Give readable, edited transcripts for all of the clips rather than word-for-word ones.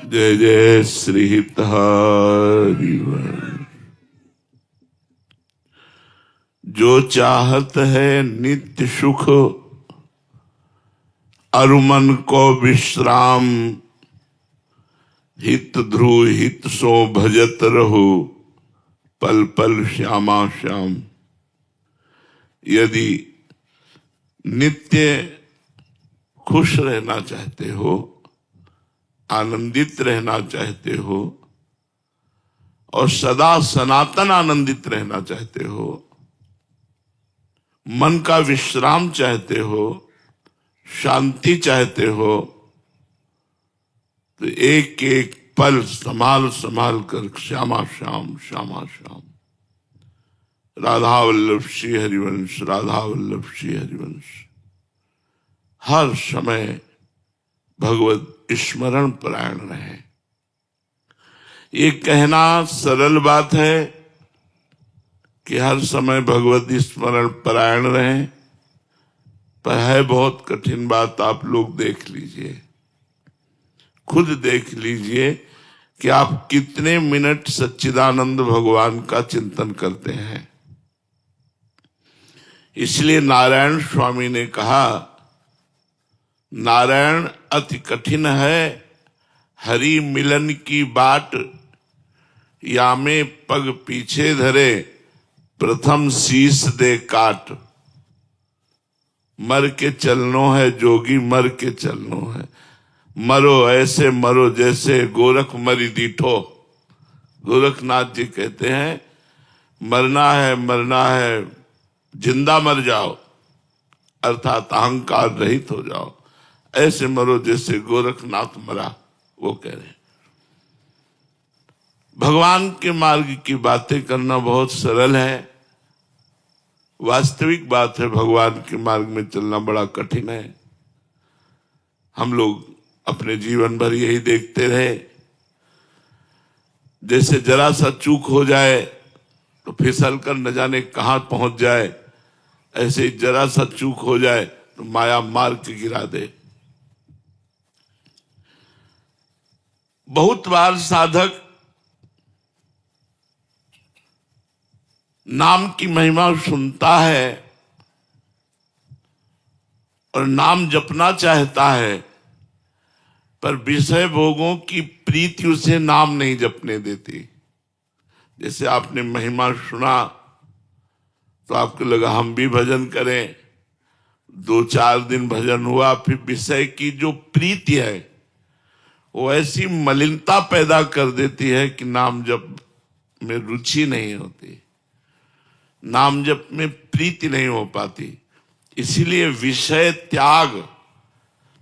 जय जय श्री हरिवंश। जो चाहत है नित्य सुख, अरु मन को विश्राम, हित ध्रुव हित सो भजत रहो, पल पल श्यामा श्याम। यदि नित्य खुश रहना चाहते हो, आनंदित रहना चाहते हो और सदा सनातन आनंदित रहना चाहते हो, मन का विश्राम चाहते हो, शांति चाहते हो, तो एक एक पल संभाल संभाल कर श्यामा श्याम श्यामा श्याम। राधा वल्लभ श्री हरिवंश, राधा वल्लभ श्री हरिवंश। हर समय भगवत स्मरण परायण रहे। ये कहना सरल बात है कि हर समय भगवत स्मरण परायण रहे, पर है बहुत कठिन बात। आप लोग देख लीजिए, खुद देख लीजिए कि आप कितने मिनट सच्चिदानंद भगवान का चिंतन करते हैं। इसलिए नारायण स्वामी ने कहा, नारायण अति कठिन है, हरि मिलन की बाट, या में पग पीछे धरे, प्रथम शीश दे काट। मर के चलनो है जोगी, मर के चलनो है। मरो ऐसे मरो जैसे गोरख मरी दीठो। गोरखनाथ जी कहते हैं, मरना है, जिंदा मर जाओ, अर्थात अहंकार रहित हो जाओ। ऐसे मरो जैसे गोरखनाथ मरा, वो कह रहे हैं। भगवान के मार्ग की बातें करना बहुत सरल है, वास्तविक बात है भगवान के मार्ग में चलना बड़ा कठिन है। हम लोग अपने जीवन भर यही देखते रहे, जैसे जरा सा चूक हो जाए तो फिसल कर न जाने कहां पहुंच जाए, ऐसे ही जरा सा चूक हो जाए तो माया मार के गिरा दे। बहुत बार साधक नाम की महिमा सुनता है और नाम जपना चाहता है, पर विषय भोगों की प्रीति उसे नाम नहीं जपने देती। जैसे आपने महिमा सुना तो आपको लगा हम भी भजन करें, 2-4 दिन भजन हुआ, फिर विषय की जो प्रीति है वो ऐसी मलिनता पैदा कर देती है कि नाम जप में रुचि नहीं होती, नाम जप में प्रीति नहीं हो पाती। इसीलिए विषय त्याग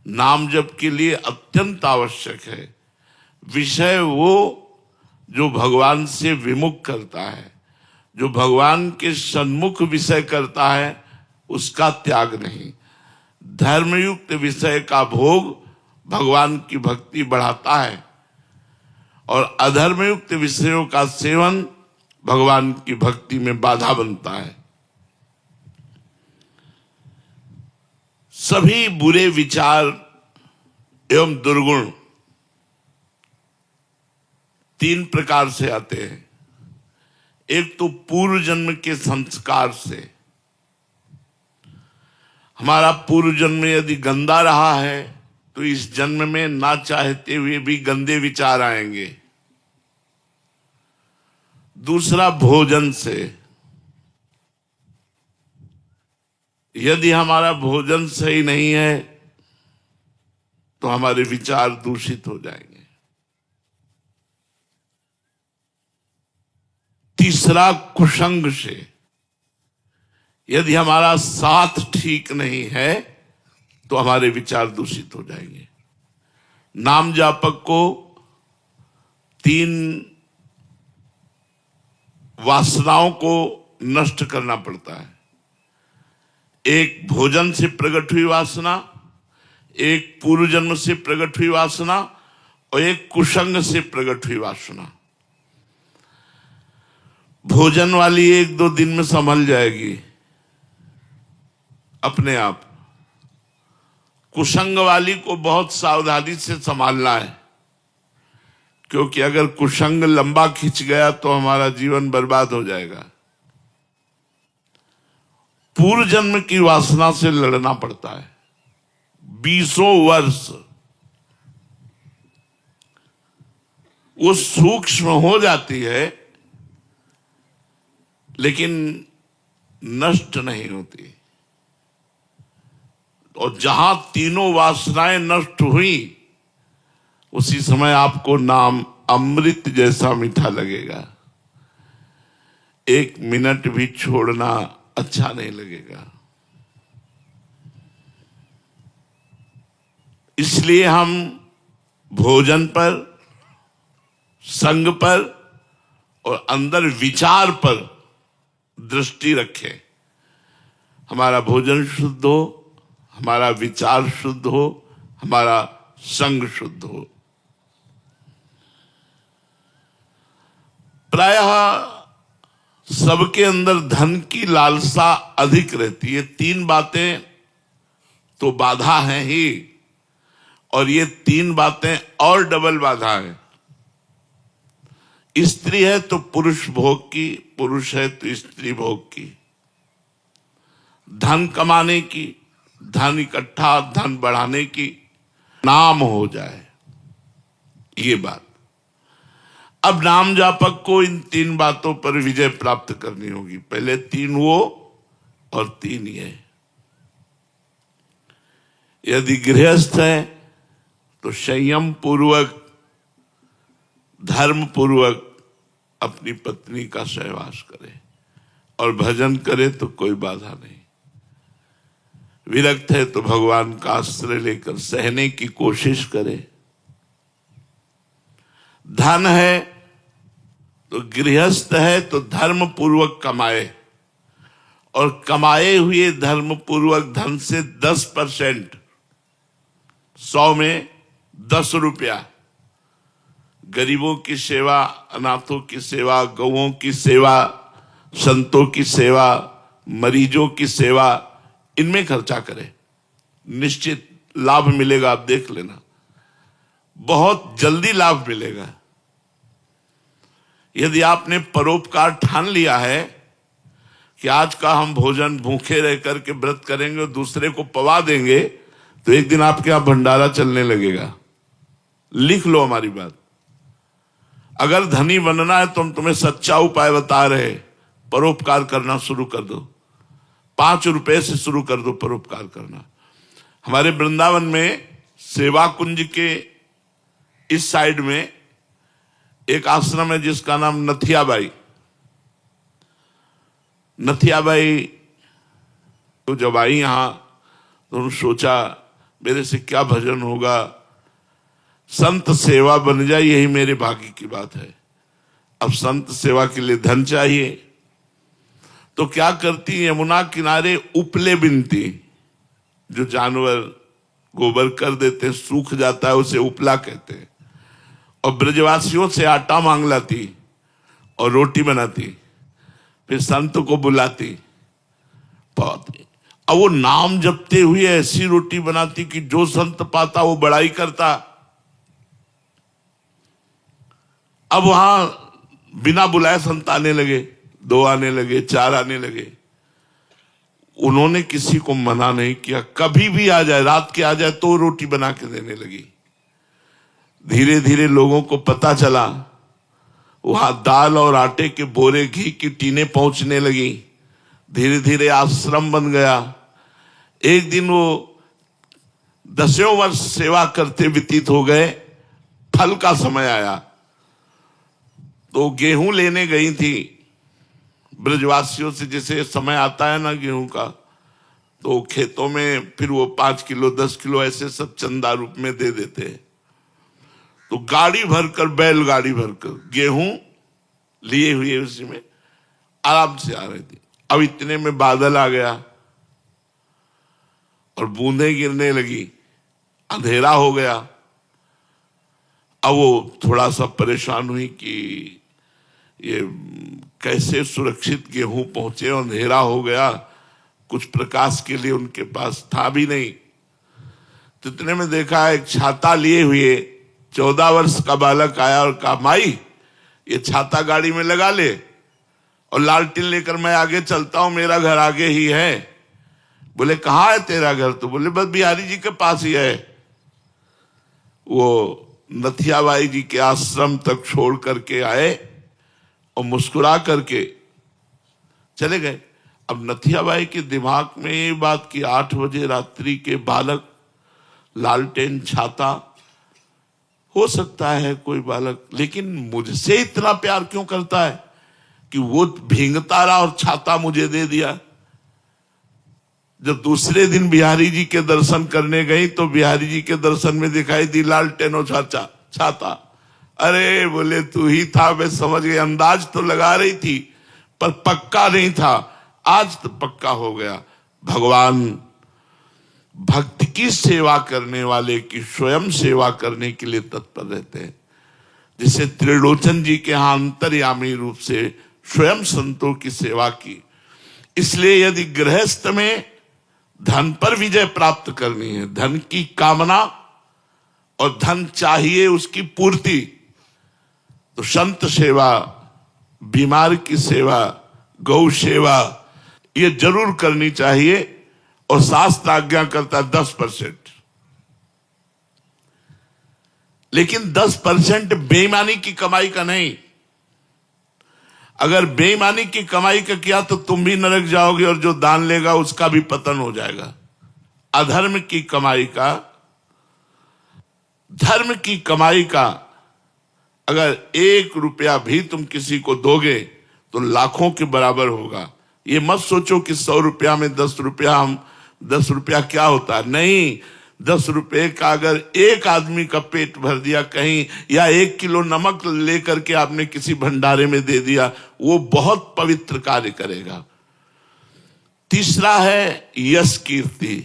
नाम जप के लिए अत्यंत आवश्यक है। विषय वो जो भगवान से विमुख करता है, जो भगवान के सन्मुख विषय करता है, उसका त्याग नहीं। धर्मयुक्त विषय का भोग भगवान की भक्ति बढ़ाता है और अधर्मयुक्त विषयों का सेवन भगवान की भक्ति में बाधा बनता है। सभी बुरे विचार एवं दुर्गुण 3 प्रकार से आते हैं। एक तो पूर्व जन्म के संस्कार से। हमारा पूर्व जन्म यदि गंदा रहा है तो इस जन्म में ना चाहते हुए भी गंदे विचार आएंगे। दूसरा भोजन से। यदि हमारा भोजन सही नहीं है तो हमारे विचार दूषित हो जाएंगे। तीसरा कुसंग से। यदि हमारा साथ ठीक नहीं है तो हमारे विचार दूषित हो जाएंगे। नाम जापक को 3 वासनाओं को नष्ट करना पड़ता है। एक भोजन से प्रकट हुई वासना, एक पूर्व जन्म से प्रकट हुई वासना और एक कुसंग से प्रकट हुई वासना। भोजन वाली 1-2 दिन में संभल जाएगी अपने आप। कुसंग वाली को बहुत सावधानी से संभालना है। क्योंकि अगर कुसंग लंबा खिंच गया तो हमारा जीवन बर्बाद हो जाएगा। पूर्व जन्म की वासना से लड़ना पड़ता है 20 वर्ष। वो सूक्ष्म हो जाती है लेकिन नष्ट नहीं होती। और जहां तीनों वासनाएं नष्ट हुई उसी समय आपको नाम अमृत जैसा मीठा लगेगा। 1 मिनट भी छोड़ना अच्छा नहीं लगेगा। इसलिए हम भोजन पर, संग पर और अंदर विचार पर दृष्टि रखें। हमारा भोजन शुद्ध हो, हमारा विचार शुद्ध हो, हमारा संग शुद्ध हो। प्रायः सबके अंदर धन की लालसा अधिक रहती है। 3 बातें तो बाधा हैं ही, और ये 3 बातें और डबल बाधा है। स्त्री है तो पुरुष भोग की, पुरुष है तो स्त्री भोग की। धन कमाने की, धन इकट्ठा, धन बढ़ाने की, नाम हो जाए, ये बात। अब नाम जापक को इन 3 बातों पर विजय प्राप्त करनी होगी। पहले 3 वो और 3 ये। यदि गृहस्थ है तो संयम पूर्वक, धर्म पूर्वक अपनी पत्नी का सहवास करे और भजन करे तो कोई बाधा नहीं। विरक्त है तो भगवान का आश्रय लेकर सहने की कोशिश करे। धन है तो गृहस्थ है तो धर्म पूर्वक कमाए, और कमाए हुए धर्म पूर्वक धन से 10%, 100 में 10 रुपया गरीबों की सेवा, अनाथों की सेवा, गौओं की सेवा, संतों की सेवा, मरीजों की सेवा, इनमें खर्चा करें। निश्चित लाभ मिलेगा। आप देख लेना, बहुत जल्दी लाभ मिलेगा। यदि आपने परोपकार ठान लिया है कि आज का हम भोजन भूखे रह करके व्रत करेंगे और दूसरे को पवा देंगे, तो एक दिन आपके यहां भंडारा चलने लगेगा। लिख लो हमारी बात। अगर धनी बनना है तो हम तुम्हें सच्चा उपाय बता रहे, परोपकार करना शुरू कर दो। 5 रुपए से शुरू कर दो परोपकार करना। हमारे वृंदावन में सेवा कुंज के इस साइड में एक आश्रम है जिसका नाम नथियाबाई। नथियाबाई तो जब आई यहां तो उन्होंने सोचा मेरे से क्या भजन होगा, संत सेवा बन जाए, यही मेरे भाग्य की बात है। अब संत सेवा के लिए धन चाहिए, तो क्या करती, यमुना किनारे उपले बिनती, जो जानवर गोबर कर देते सूख जाता है उसे उपला कहते हैं, और ब्रजवासियों से आटा मांग लाती और रोटी बनाती, फिर संत को बुलाती। अब वो नाम जपते हुए ऐसी रोटी बनाती कि जो संत पाता वो बड़ाई करता। अब वहां बिना बुलाए संत आने लगे, 2 आने लगे, 4 आने लगे। उन्होंने किसी को मना नहीं किया, कभी भी आ जाए, रात के आ जाए तो रोटी बना के देने लगी। धीरे धीरे लोगों को पता चला, वहां दाल और आटे के बोरे, घी की टीनें पहुंचने लगी। धीरे धीरे आश्रम बन गया। एक दिन वो 10 वर्ष सेवा करते व्यतीत हो गए। फल का समय आया तो गेहूं लेने गई थी ब्रजवासियों से, जैसे समय आता है ना गेहूं का, तो खेतों में फिर वो 5 किलो 10 किलो ऐसे सब चंदा रूप में दे देते हैं। तो गाड़ी भरकर, बैलगाड़ी भरकर गेहूं लिए हुए उसी में आराम से आ रही थी। अब इतने में बादल आ गया और बूंदें गिरने लगी, अंधेरा हो गया। अब वो थोड़ा सा परेशान हुई कि ये कैसे सुरक्षित गेहूं पहुंचे, अंधेरा हो गया, कुछ प्रकाश के लिए उनके पास था भी नहीं। तो इतने में देखा एक छाता लिए हुए 14 वर्ष का बालक आया और कहा, माई ये छाता गाड़ी में लगा ले और लालटेन लेकर मैं आगे चलता हूं, मेरा घर आगे ही है। बोले कहाँ है तेरा घर? तो बोले बस बिहारी जी के पास ही है। वो नथियाबाई जी के आश्रम तक छोड़ करके आए और मुस्कुरा करके चले गए। अब नथियाबाई के दिमाग में ये बात कि 8 बजे रात्रि के बालक, लालटेन, छाता, हो सकता है कोई बालक, लेकिन मुझसे इतना प्यार क्यों करता है कि वो भींगता रहा और छाता मुझे दे दिया। जब दूसरे दिन बिहारी जी के दर्शन करने गई तो बिहारी जी के दर्शन में दिखाई दी लालटेन और छाता। अरे बोले तू ही था, मैं समझ गई। अंदाज तो लगा रही थी पर पक्का नहीं था, आज तो पक्का हो गया। भगवान भक्त की सेवा करने वाले की स्वयं सेवा करने के लिए तत्पर रहते हैं। जिसे त्रिलोचन जी के यहां अंतर्यामी रूप से स्वयं संतों की सेवा की। इसलिए यदि गृहस्थ में धन पर विजय प्राप्त करनी है, धन की कामना और धन चाहिए उसकी पूर्ति, तो संत सेवा, बीमार की सेवा, गौ सेवा ये जरूर करनी चाहिए। और शास्त्र आज्ञा करता है 10%, लेकिन 10% बेईमानी की कमाई का नहीं। अगर बेईमानी की कमाई का किया तो तुम भी नरक जाओगे और जो दान लेगा उसका भी पतन हो जाएगा। अधर्म की कमाई का, धर्म की कमाई का अगर 1 रुपया भी तुम किसी को दोगे तो लाखों के बराबर होगा। ये मत सोचो कि 100 रुपया में 10 रुपया, हम 10 रुपया क्या होता है, नहीं। 10 रुपये का अगर एक आदमी का पेट भर दिया कहीं, या 1 किलो नमक लेकर के आपने किसी भंडारे में दे दिया, वो बहुत पवित्र कार्य करेगा। तीसरा है यश कीर्ति।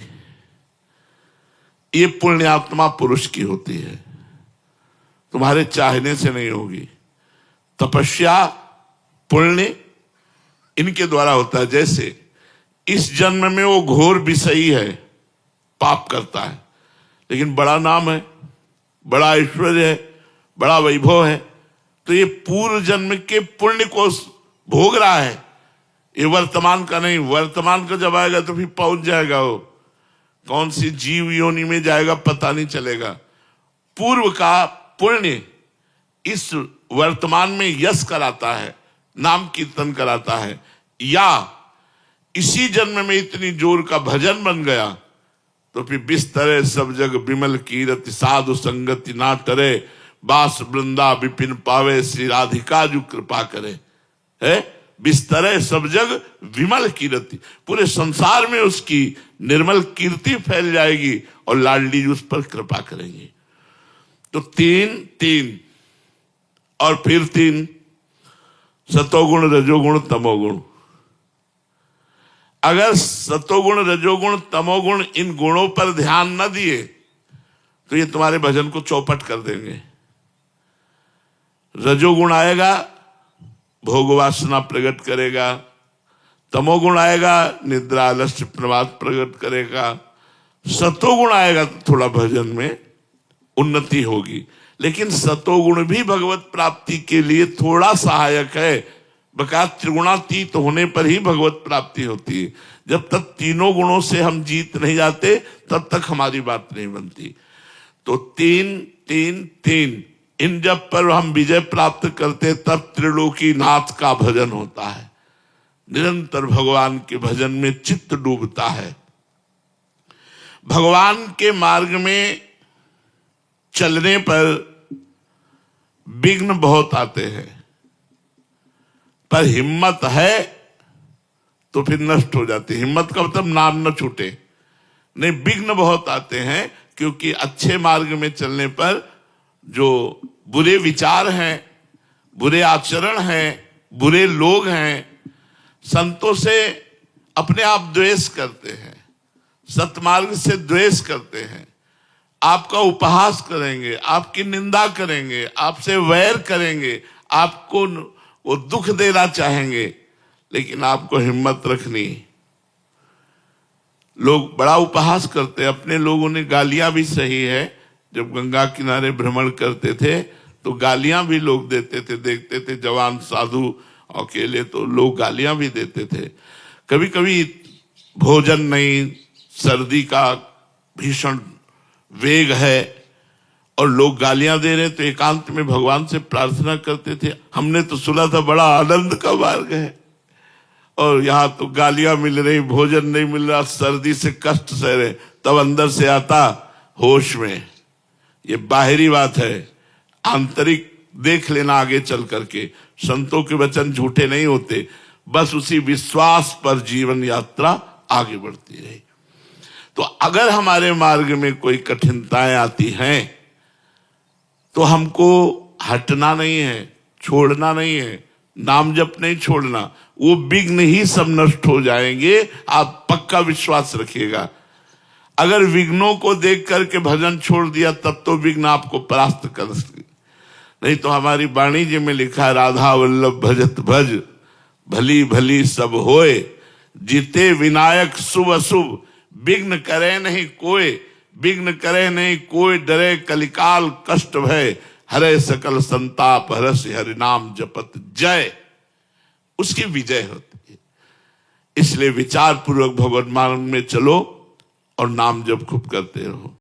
ये पुण्यात्मा पुरुष की होती है, तुम्हारे चाहने से नहीं होगी। तपस्या, पुण्य इनके द्वारा होता है। जैसे इस जन्म में वो घोर विषयी है, पाप करता है, लेकिन बड़ा नाम है, बड़ा ऐश्वर्य है, बड़ा वैभव है, तो ये पूर्व जन्म के पुण्य को भोग रहा है। ये वर्तमान का नहीं, वर्तमान का जब आएगा तो फिर पहुंच जाएगा। वो कौन सी जीव योनि में जाएगा पता नहीं चलेगा। पूर्व का पुण्य इस वर्तमान में यश कराता है, नाम कीर्तन कराता है। या इसी जन्म में इतनी जोर का भजन बन गया तो फिर बिस्तरे सब जग विमल कीरति, साधु संगति ना टरे, बास वृंदा विपिन पावे, श्री राधिका जो कृपा करे। है बिस्तरे सब जग विमल कीरति, पूरे संसार में उसकी निर्मल कीर्ति फैल जाएगी और लाडली जी उस पर कृपा करेंगी। तो 3 और फिर 3, सतोगुण, रजोगुण, तमोगुण। अगर सतोगुण, रजोगुण, तमोगुण इन गुणों पर ध्यान न दिए तो ये तुम्हारे भजन को चौपट कर देंगे। रजोगुण आएगा, भोग वासना प्रकट करेगा। तमोगुण आएगा, निद्रा, आलस्य, प्रमाद प्रकट करेगा। सतोगुण आएगा तो थोड़ा भजन में उन्नति होगी। लेकिन सतोगुण भी भगवत प्राप्ति के लिए थोड़ा सहायक है। बका त्रिगुणातीत होने पर ही भगवत प्राप्ति होती है। जब तक तीनों गुणों से हम जीत नहीं जाते तब तक हमारी बात नहीं बनती। तो 3 इन जब पर हम विजय प्राप्त करते तब त्रिलोकी नाथ का भजन होता है। निरंतर भगवान के भजन में चित्त डूबता है। भगवान के मार्ग में चलने पर विघ्न बहुत आते हैं, पर हिम्मत है तो फिर नष्ट हो जाती है। हिम्मत का मतलब नाम न छूटे नहीं। विघ्न बहुत आते हैं क्योंकि अच्छे मार्ग में चलने पर जो बुरे विचार हैं, बुरे आचरण हैं, बुरे लोग हैं, संतों से अपने आप द्वेष करते हैं, सतमार्ग से द्वेष करते हैं, आपका उपहास करेंगे, आपकी निंदा करेंगे, आपसे वैर करेंगे, आपको वो दुख देना चाहेंगे, लेकिन आपको हिम्मत रखनी। लोग बड़ा उपहास करते हैं, अपने लोगों ने गालियां भी सही है, जब गंगा किनारे भ्रमण करते थे तो गालियां भी लोग देते थे, देखते थे जवान साधु अकेले तो लोग गालियां भी देते थे। कभी कभी भोजन नहीं, सर्दी का भीषण वेग है और लोग गालियां दे रहे, तो एकांत में भगवान से प्रार्थना करते थे। हमने तो सुना था बड़ा आनंद का मार्ग है, और यहाँ तो गालियां मिल रही, भोजन नहीं मिल रहा, सर्दी से कष्ट सह रहे, तब अंदर से आता होश में। ये बाहरी बात है, आंतरिक देख लेना आगे चल करके। संतों के वचन झूठे नहीं होते, बस उसी विश्वास पर जीवन यात्रा आगे बढ़ती रही। तो अगर हमारे मार्ग में कोई कठिनताएं आती हैं तो हमको हटना नहीं है, छोड़ना नहीं है, नाम जप नहीं छोड़ना। वो विघ्न ही सब नष्ट हो जाएंगे, आप पक्का विश्वास रखिएगा। अगर विघ्नों को देख करके भजन छोड़ दिया तब तो विघ्न आपको परास्त कर सके, नहीं तो हमारी वाणी जी में लिखा है, राधा वल्लभ भजत भज भली भली सब होए, जीते विनायक शुभ अशुभ विघ्न करे नहीं कोई, विघ्न करे नहीं कोई, डरे कलिकाल कष्ट भय, हरे सकल संताप हरस हरि नाम जपत जय। उसकी विजय होती है। इसलिए विचार पूर्वक भगवत मार्ग में चलो और नाम जप खूब करते रहो।